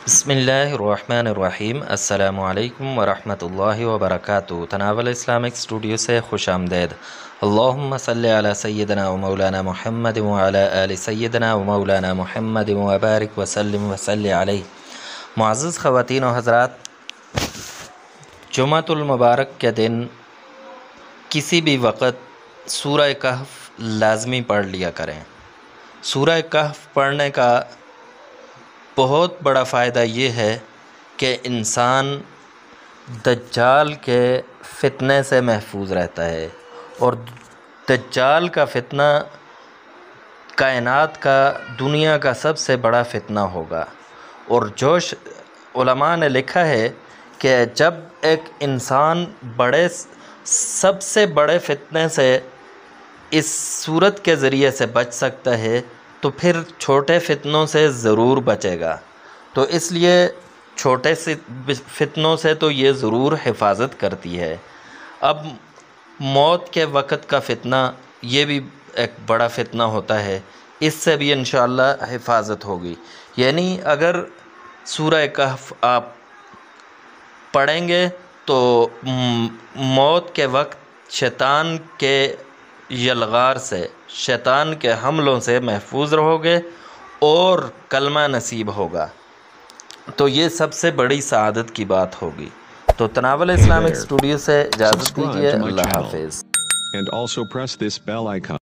بسم اللہ الرحمن الرحیم۔ السلام علیکم ورحمۃ اللہ وبرکاتہ۔ تناول اسلامک اسٹوڈیو سے خوش آمدید۔ اللہم صلی علی سیدنا و مولانا محمد وعلی آل سیدنا و مولانا محمد وبارک وسلم وصلی علیہ۔ معزز خواتین و حضرات، جمعۃ المبارک کے دن کسی بھی وقت سورہ کہف لازمی پڑھ لیا کریں۔ سورہ کہف پڑھنے کا بہت بڑا فائدہ یہ ہے کہ انسان دجال کے فتنے سے محفوظ رہتا ہے، اور دجال کا فتنہ کائنات کا، دنیا کا سب سے بڑا فتنہ ہوگا۔ اور جو علماء نے لکھا ہے کہ جب ایک انسان سب سے بڑے فتنے سے اس صورت کے ذریعے سے بچ سکتا ہے تو پھر چھوٹے فتنوں سے ضرور بچے گا۔ تو اس لیے چھوٹے سے فتنوں سے تو یہ ضرور حفاظت کرتی ہے۔ اب موت کے وقت کا فتنہ، یہ بھی ایک بڑا فتنہ ہوتا ہے، اس سے بھی انشاءاللہ حفاظت ہوگی۔ یعنی اگر سورہ کہف آپ پڑھیں گے تو موت کے وقت شیطان کے یلغار سے، شیطان کے حملوں سے محفوظ رہو گے اور کلمہ نصیب ہوگا، تو یہ سب سے بڑی سعادت کی بات ہوگی۔ تو تناول اسلامک اسٹوڈیو سے اجازت دیجیے، اللہ حافظ۔ And also press this bell icon.